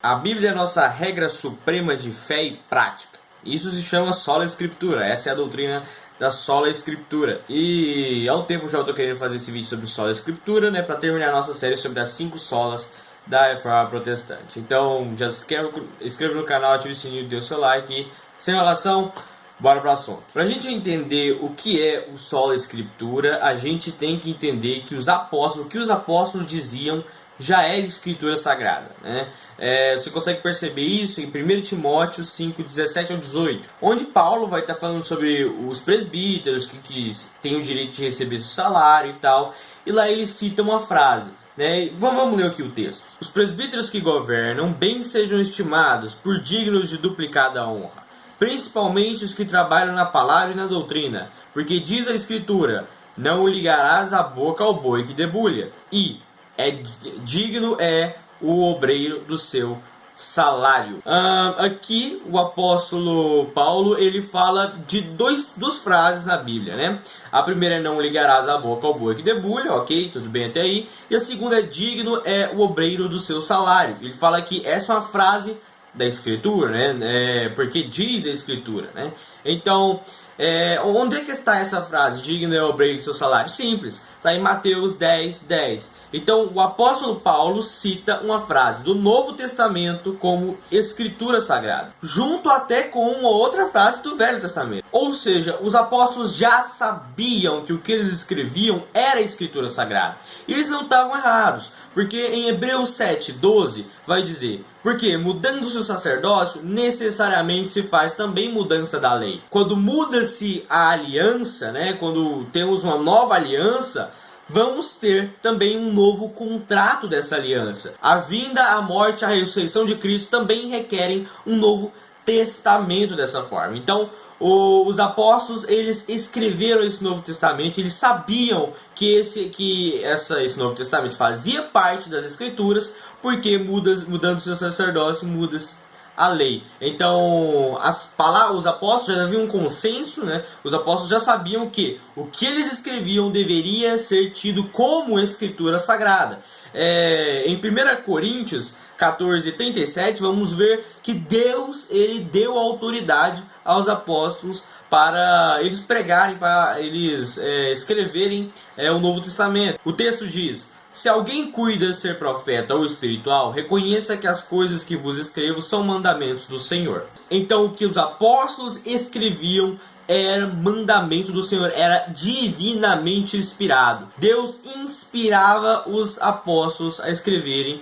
A Bíblia é a nossa regra suprema de fé e prática. Isso se chama sola escritura. Essa é a doutrina da sola escritura. E há um tempo já eu estou querendo fazer esse vídeo sobre sola escritura, né, para terminar a nossa série sobre as 5 solas da Reforma Protestante. Então, já se inscreva no canal, ative o sininho, dê o seu like e, sem enrolação, bora para o assunto. Para a gente entender o que é o sola escritura, a gente tem que entender que o que os apóstolos diziam já era escritura sagrada, né? Você consegue perceber isso em 1 Timóteo 5, 17 ao 18, onde Paulo vai estar falando sobre os presbíteros que têm o direito de receber seu salário e tal, e lá ele cita uma frase, né? Vamos ler aqui o texto. Os presbíteros que governam bem sejam estimados por dignos de duplicada honra, principalmente os que trabalham na palavra e na doutrina, porque diz a Escritura: não ligarás a boca ao boi que debulha, e digno é o obreiro do seu salário. Aqui o apóstolo Paulo ele fala de duas frases na Bíblia, né? A primeira é não ligarás a boca ao boi que debulha, ok, tudo bem até aí. E a segunda é digno é o obreiro do seu salário. Ele fala que essa é uma frase da Escritura, né? Porque diz a Escritura, né? Então, onde é que está essa frase? Digno é o obreiro do seu salário? Simples, está em Mateus 10, 10. Então, o apóstolo Paulo cita uma frase do Novo Testamento como escritura sagrada, junto até com uma outra frase do Velho Testamento. Ou seja, os apóstolos já sabiam que o que eles escreviam era escritura sagrada. E eles não estavam errados, porque em Hebreus 7, 12 vai dizer: porque mudando-se o sacerdócio, necessariamente se faz também mudança da lei. Quando muda-se a aliança, né, quando temos uma nova aliança, vamos ter também um novo contrato dessa aliança. A vinda, a morte, a ressurreição de Cristo também requerem um novo testamento dessa forma. Então, os apóstolos eles escreveram esse Novo Testamento, eles sabiam que esse Novo Testamento fazia parte das Escrituras, porque mudando o seu sacerdócio, muda-se a lei. Então, os apóstolos já haviam um consenso, né? Os apóstolos já sabiam que o que eles escreviam deveria ser tido como escritura sagrada. Em 1 Coríntios 14, 37, vamos ver que Deus ele deu autoridade aos apóstolos para eles pregarem, para eles escreverem o Novo Testamento. O texto diz: se alguém cuida de ser profeta ou espiritual, reconheça que as coisas que vos escrevo são mandamentos do Senhor. Então, o que os apóstolos escreviam era mandamento do Senhor, era divinamente inspirado. Deus inspirava os apóstolos a escreverem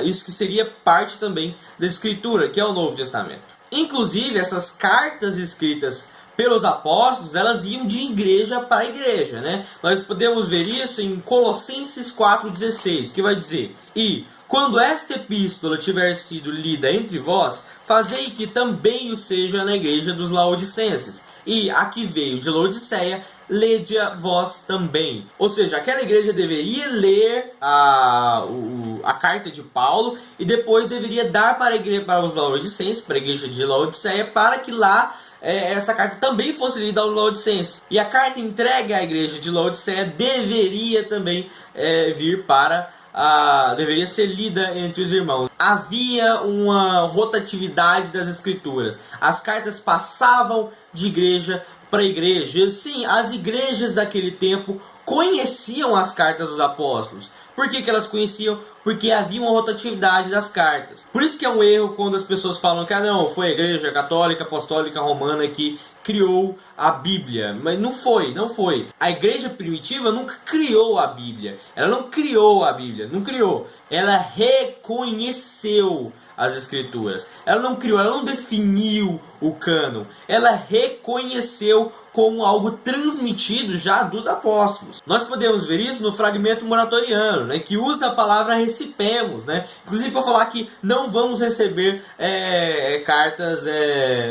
isso que seria parte também da Escritura, que é o Novo Testamento. Inclusive, essas cartas escritas pelos apóstolos, elas iam de igreja para igreja, né? Nós podemos ver isso em Colossenses 4,16, que vai dizer: e quando esta epístola tiver sido lida entre vós, fazei que também o seja na igreja dos laodicenses, e a que veio de Laodiceia, lede-a vós também. Ou seja, aquela igreja deveria ler a carta de Paulo e depois deveria dar para os laodicenses, para a igreja de Laodiceia, para que lá essa carta também fosse lida aos laodicenses. E a carta entregue à igreja de Laodiceia deveria também deveria ser lida entre os irmãos. Havia uma rotatividade das escrituras. As cartas passavam de igreja para igreja. Sim, as igrejas daquele tempo conheciam as cartas dos apóstolos. Por que elas conheciam? Porque havia uma rotatividade das cartas. Por isso que é um erro quando as pessoas falam que não, foi a igreja católica, apostólica, romana que criou a Bíblia. Mas não foi. A igreja primitiva nunca criou a Bíblia. Ela não criou a Bíblia, não criou. Ela reconheceu as escrituras. Ela não criou, ela não definiu o cânon. Ela reconheceu como algo transmitido já dos apóstolos. Nós podemos ver isso no fragmento moratoriano, né, que usa a palavra recipemos, né? Inclusive para falar que não vamos receber cartas,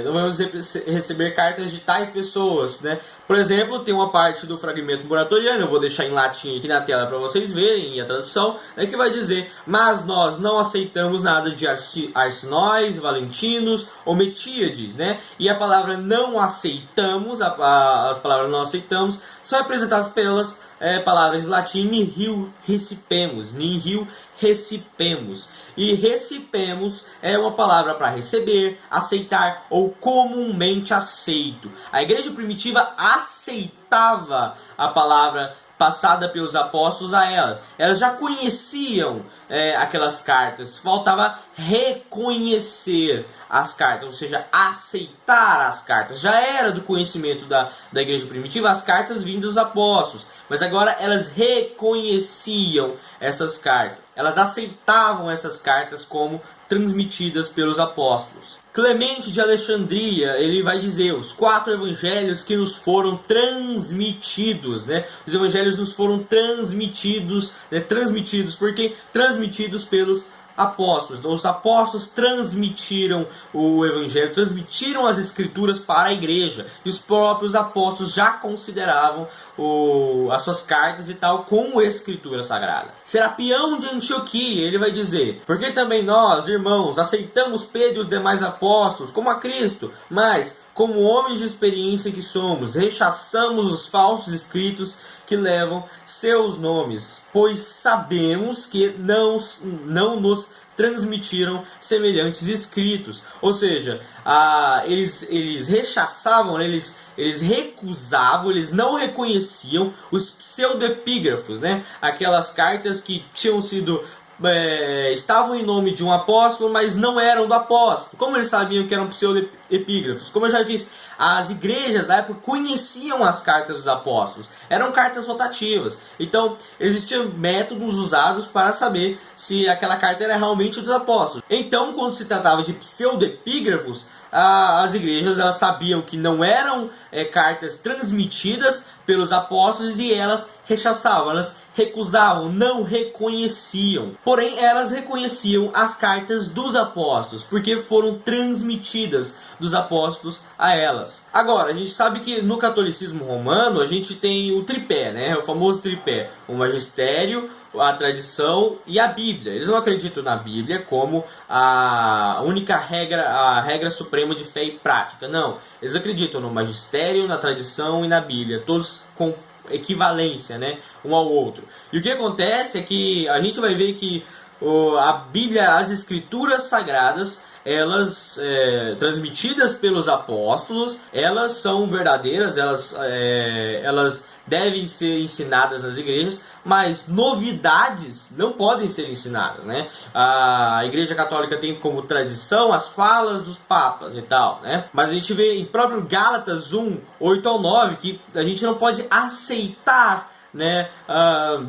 não vamos receber cartas de tais pessoas, né? Por exemplo, tem uma parte do fragmento moratoriano, eu vou deixar em latim aqui na tela para vocês verem a tradução, que vai dizer: mas nós não aceitamos nada de Arsinóis, Valentinos ou Metíades, né? E a palavra não aceitamos, as palavras não aceitamos, são representadas pelas palavras em latim nihil recipemos, e recipemos é uma palavra para receber, aceitar ou comumente aceito. A igreja primitiva aceitava a palavra passada pelos apóstolos a elas. Elas já conheciam aquelas cartas, faltava reconhecer as cartas, ou seja, aceitar as cartas. Já era do conhecimento da igreja primitiva as cartas vindas dos apóstolos, mas agora elas reconheciam essas cartas. Elas aceitavam essas cartas como transmitidas pelos apóstolos. Clemente de Alexandria, ele vai dizer, os 4 evangelhos que nos foram transmitidos, né? Os evangelhos nos foram transmitidos, porque transmitidos pelos apóstolos. Então, os apóstolos transmitiram o evangelho, transmitiram as escrituras para a igreja. E os próprios apóstolos já consideravam as suas cartas e tal como escritura sagrada. Serapião de Antioquia, ele vai dizer, porque também nós, irmãos, aceitamos Pedro e os demais apóstolos como a Cristo, mas como homens de experiência que somos, rechaçamos os falsos escritos que levam seus nomes, pois sabemos que não nos transmitiram semelhantes escritos. Ou seja, eles rechaçavam, eles recusavam, eles não reconheciam os pseudepígrafos, né? Aquelas cartas que tinham sido estavam em nome de um apóstolo, mas não eram do apóstolo. Como eles sabiam que eram pseudo-epígrafos? Como eu já disse, as igrejas da época conheciam as cartas dos apóstolos. Eram cartas rotativas. Então, existiam métodos usados para saber se aquela carta era realmente dos apóstolos. Então, quando se tratava de pseudo-epígrafos, as igrejas elas sabiam que não eram cartas transmitidas pelos apóstolos e elas rechaçavam, elas recusavam, não reconheciam. Porém, elas reconheciam as cartas dos apóstolos, porque foram transmitidas dos apóstolos a elas. Agora, a gente sabe que no catolicismo romano a gente tem o tripé, né? O famoso tripé, o magistério, a tradição e a Bíblia. Eles não acreditam na Bíblia como a única regra, a regra suprema de fé e prática. Não, eles acreditam no magistério, na tradição e na Bíblia, todos com equivalência, né, um ao outro. E o que acontece é que a gente vai ver que a Bíblia, as escrituras sagradas, elas transmitidas pelos apóstolos, elas são verdadeiras, elas devem ser ensinadas nas igrejas, mas novidades não podem ser ensinadas, né? A Igreja Católica tem como tradição as falas dos papas e tal, né? Mas a gente vê em próprio Gálatas 1, 8 ao 9, que a gente não pode aceitar, né,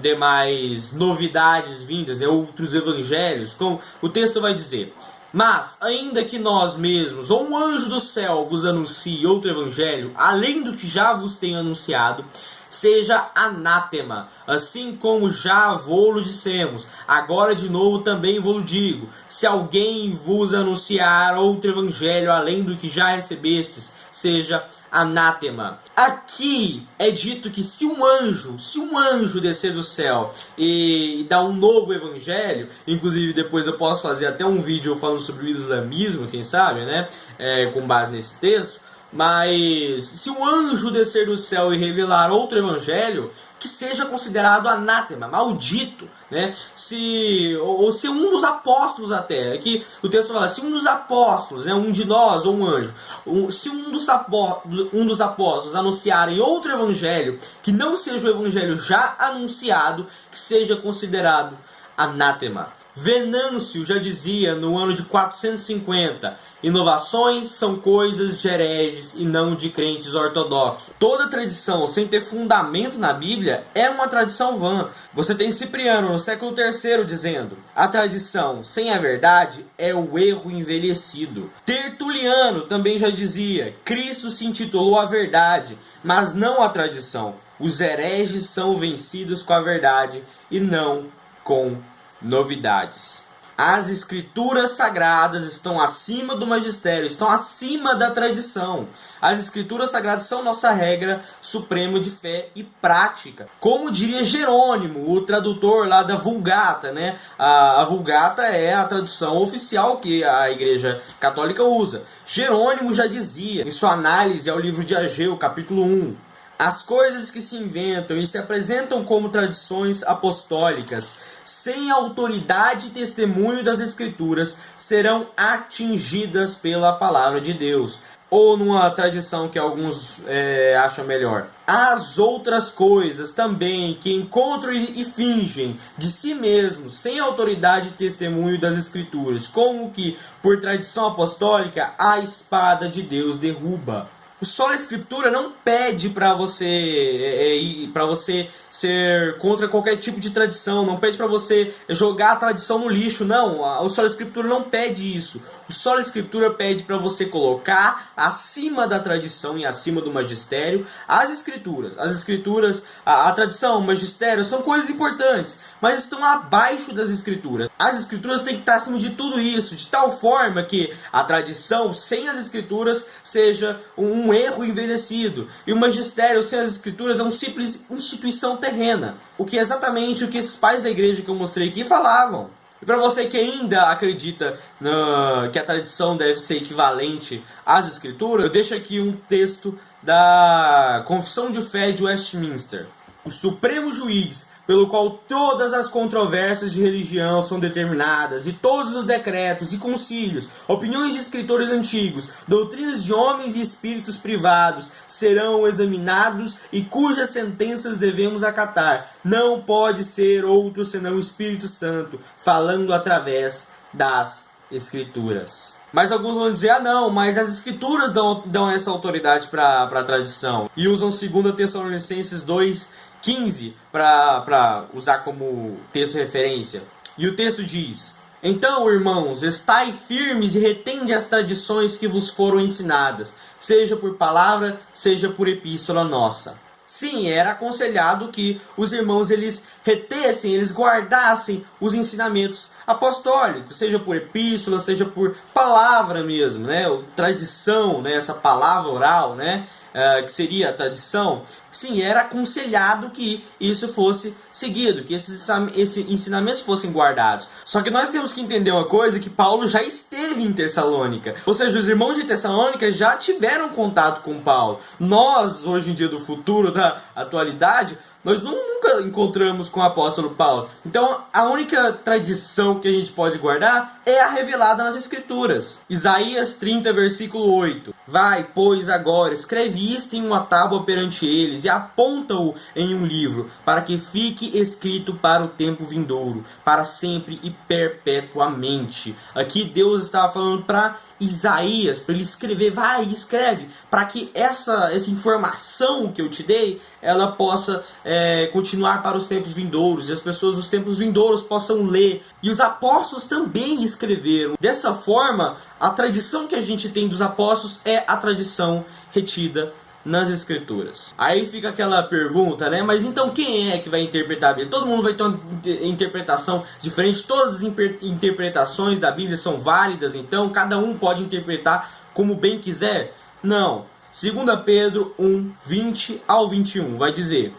demais novidades vindas, né, outros evangelhos, como o texto vai dizer. Mas, ainda que nós mesmos, ou um anjo do céu vos anuncie outro evangelho, além do que já vos tenho anunciado, seja anátema, assim como já vô-lo dissemos, agora de novo também vô-lo digo, se alguém vos anunciar outro evangelho além do que já recebestes, seja anátema. Aqui é dito que se um anjo descer do céu e dar um novo evangelho, inclusive depois eu posso fazer até um vídeo falando sobre o islamismo, quem sabe, né, com base nesse texto. Mas se um anjo descer do céu e revelar outro evangelho, que seja considerado anátema, maldito, né? Se um dos apóstolos até, aqui o texto fala, se um dos apóstolos, né, um de nós ou um anjo, se um dos apóstolos anunciarem outro evangelho, que não seja o evangelho já anunciado, que seja considerado anátema. Venâncio já dizia no ano de 450, inovações são coisas de hereges e não de crentes ortodoxos. Toda tradição sem ter fundamento na Bíblia é uma tradição vã. Você tem Cipriano no século III dizendo, a tradição sem a verdade é o erro envelhecido. Tertuliano também já dizia, Cristo se intitulou a verdade, mas não a tradição. Os hereges são vencidos com a verdade e não com novidades. As escrituras sagradas estão acima do magistério, estão acima da tradição. As escrituras sagradas são nossa regra suprema de fé e prática. Como diria Jerônimo, o tradutor lá da Vulgata, né? A Vulgata é a tradução oficial que a Igreja Católica usa. Jerônimo já dizia, em sua análise ao livro de Ageu, capítulo 1, As coisas que se inventam e se apresentam como tradições apostólicas, sem autoridade e testemunho das Escrituras, serão atingidas pela palavra de Deus. Ou numa tradição que alguns acham melhor. As outras coisas também que encontram e fingem de si mesmos, sem autoridade e testemunho das Escrituras, como que, por tradição apostólica, a espada de Deus derruba. O Sola Escritura não pede para você ser contra qualquer tipo de tradição, não pede para você jogar a tradição no lixo, não. O Sola Escritura não pede isso. O Sola Escritura pede para você colocar acima da tradição e acima do magistério as Escrituras. As Escrituras, a tradição, o magistério são coisas importantes, mas estão abaixo das Escrituras. As Escrituras têm que estar acima de tudo isso, de tal forma que a tradição sem as Escrituras seja um erro envelhecido, e o magistério sem as Escrituras é uma simples instituição terrena, o que é exatamente o que esses pais da igreja que eu mostrei aqui falavam. E para você que ainda acredita que a tradição deve ser equivalente às Escrituras, eu deixo aqui um texto da Confissão de Fé de Westminster. O Supremo Juiz, pelo qual todas as controvérsias de religião são determinadas, e todos os decretos e concílios, opiniões de escritores antigos, doutrinas de homens e espíritos privados serão examinados, e cujas sentenças devemos acatar. Não pode ser outro senão o Espírito Santo, falando através das Escrituras. Mas alguns vão dizer, não, mas as Escrituras dão essa autoridade para a tradição. E usam 2 Tessalonicenses 2:15 para usar como texto de referência. E o texto diz: então, irmãos, estai firmes e retende as tradições que vos foram ensinadas, seja por palavra, seja por epístola nossa. Sim, era aconselhado que os irmãos eles retessem, eles guardassem os ensinamentos apostólicos, seja por epístola, seja por palavra mesmo, né? Tradição, né? Essa palavra oral, né? Que seria a tradição. Sim, era aconselhado que isso fosse seguido, que esses ensinamentos fossem guardados. Só que nós temos que entender uma coisa, que Paulo já esteve em Tessalônica. Ou seja, os irmãos de Tessalônica já tiveram contato com Paulo. Nós, hoje em dia do futuro, da atualidade, nós nunca encontramos com o apóstolo Paulo. Então, a única tradição que a gente pode guardar é a revelada nas Escrituras. Isaías 30, versículo 8. Vai, pois, agora, escreve isto em uma tábua perante eles, e aponta-o em um livro, para que fique escrito para o tempo vindouro, para sempre e perpetuamente. Aqui Deus estava falando para Isaías, para ele escrever, vai, escreve, para que essa informação que eu te dei, ela possa continuar para os tempos vindouros, e as pessoas dos tempos vindouros possam ler, e os apóstolos também escreveram. Dessa forma, a tradição que a gente tem dos apóstolos é a tradição retida nas Escrituras. Aí fica aquela pergunta, né? Mas então quem é que vai interpretar a Bíblia? Todo mundo vai ter uma interpretação diferente, todas as interpretações da Bíblia são válidas, então cada um pode interpretar como bem quiser? Não. 2 Pedro 1, 20 ao 21 vai dizer: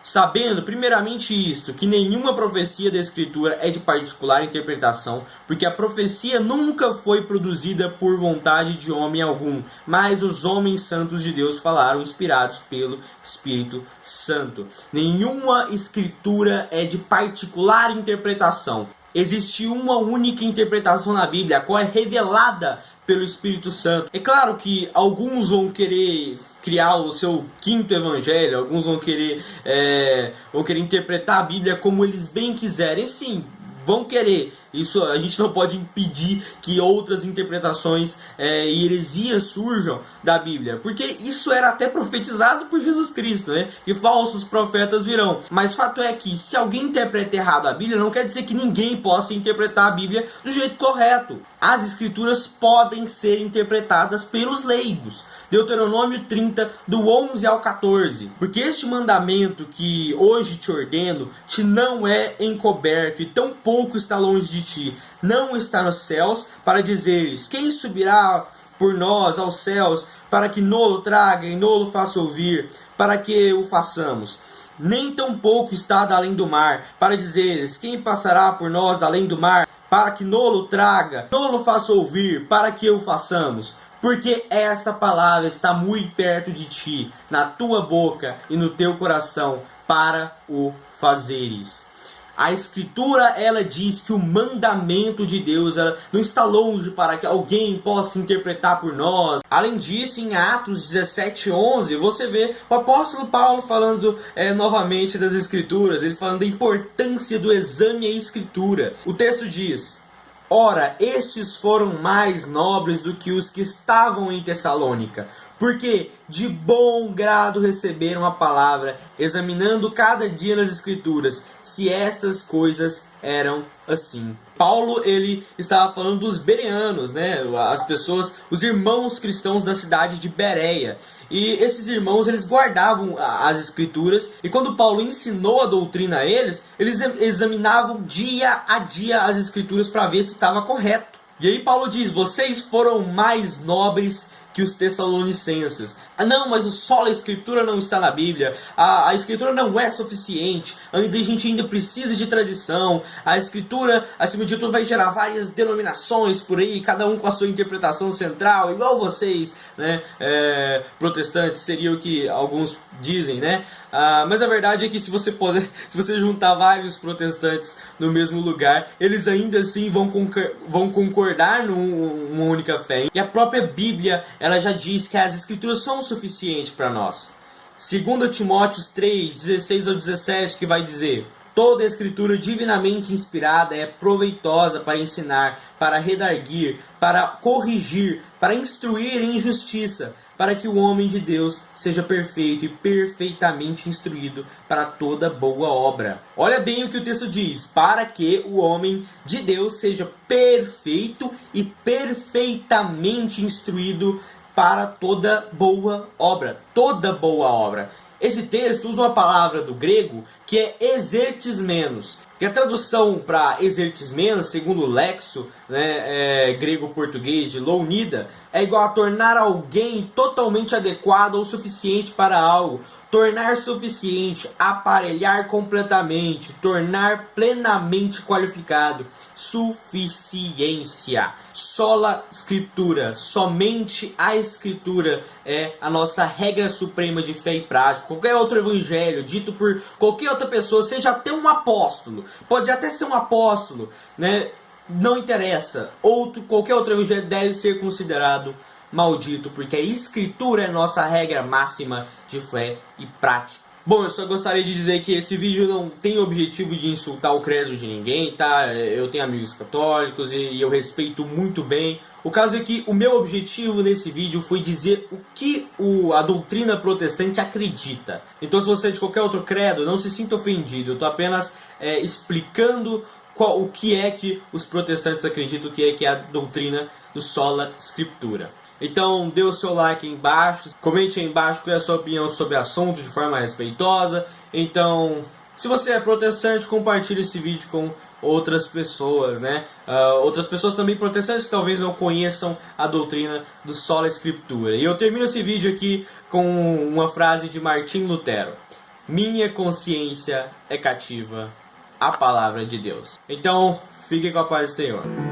sabendo primeiramente isto, que nenhuma profecia da Escritura é de particular interpretação, porque a profecia nunca foi produzida por vontade de homem algum, mas os homens santos de Deus falaram, inspirados pelo Espírito Santo. Nenhuma Escritura é de particular interpretação. Existe uma única interpretação na Bíblia, a qual é revelada pelo Espírito Santo. É claro que alguns vão querer criar o seu quinto evangelho, alguns vão querer interpretar a Bíblia como eles bem quiserem. Sim, vão querer. Isso a gente não pode impedir que outras interpretações e heresias surjam da Bíblia, porque isso era até profetizado por Jesus Cristo, né? Que falsos profetas virão. Mas fato é que se alguém interpreta errado a Bíblia, não quer dizer que ninguém possa interpretar a Bíblia do jeito correto. As Escrituras podem ser interpretadas pelos leigos. Deuteronômio 30, do 11 ao 14. Porque este mandamento que hoje te ordeno te não é encoberto, e tão pouco está longe de ti. Não está nos céus, para dizeres: quem subirá por nós aos céus, para que nolo traga e nolo faça ouvir, para que o façamos? Nem tão pouco está da além do mar, para dizeres: quem passará por nós da além do mar, para que nolo traga, nolo faça ouvir, para que o façamos? Porque esta palavra está muito perto de ti, na tua boca e no teu coração, para o fazeres. A Escritura, ela diz que o mandamento de Deus ela não está longe para que alguém possa interpretar por nós. Além disso, em Atos 17:11, você vê o apóstolo Paulo falando novamente das Escrituras, ele falando da importância do exame à Escritura. O texto diz: ora, estes foram mais nobres do que os que estavam em Tessalônica, porque de bom grado receberam a palavra, examinando cada dia nas Escrituras, se estas coisas eram assim. Paulo, ele estava falando dos bereanos, né? As pessoas, os irmãos cristãos da cidade de Bereia. E esses irmãos, eles guardavam as Escrituras, e quando Paulo ensinou a doutrina a eles, eles examinavam dia a dia as Escrituras para ver se estava correto. E aí Paulo diz: vocês foram mais nobres que os tessalonicenses. Ah, não, mas só a Escritura não está na Bíblia. A Escritura não é suficiente. A gente ainda precisa de tradição. A Escritura, acima de tudo, vai gerar várias denominações por aí, cada um com a sua interpretação central, igual vocês, né? Protestantes seria o que alguns dizem, né? Mas a verdade é que se você juntar vários protestantes no mesmo lugar, eles ainda assim vão concordar numa única fé. E a própria Bíblia, ela já diz que as Escrituras são o suficiente para nós. 2 Timóteo 3:16-17, que vai dizer: toda a Escritura divinamente inspirada é proveitosa para ensinar, para redarguir, para corrigir, para instruir em justiça, para que o homem de Deus seja perfeito e perfeitamente instruído para toda boa obra. Olha bem o que o texto diz: para que o homem de Deus seja perfeito e perfeitamente instruído para toda boa obra. Toda boa obra. Esse texto usa uma palavra do grego que é exertismenos, que a tradução para exertismenos, segundo o Lexo, né, grego-português de Lounida, é igual a tornar alguém totalmente adequado ou suficiente para algo, tornar suficiente, aparelhar completamente, tornar plenamente qualificado, suficiência. Sola Scriptura, somente a Escritura é a nossa regra suprema de fé e prática. Qualquer outro evangelho dito por qualquer outra pessoa, seja até um apóstolo, pode até ser um apóstolo, né? Não interessa. Qualquer outro evangelho deve ser considerado maldito, porque a Escritura é a nossa regra máxima de fé e prática. Bom, eu só gostaria de dizer que esse vídeo não tem o objetivo de insultar o credo de ninguém, tá? Eu tenho amigos católicos e eu respeito muito bem. O caso é que o meu objetivo nesse vídeo foi dizer o que a doutrina protestante acredita. Então, se você é de qualquer outro credo, não se sinta ofendido. Eu estou apenas explicando o que é que os protestantes acreditam, o que é a doutrina do Sola Scriptura. Então, dê o seu like aí embaixo, comente aí embaixo qual é a sua opinião sobre o assunto de forma respeitosa. Então, se você é protestante, compartilhe esse vídeo com outras pessoas, né? Outras pessoas também protestantes que talvez não conheçam a doutrina do Sola Scriptura. E eu termino esse vídeo aqui com uma frase de Martim Lutero: minha consciência é cativa à palavra de Deus. Então, fique com a paz do Senhor.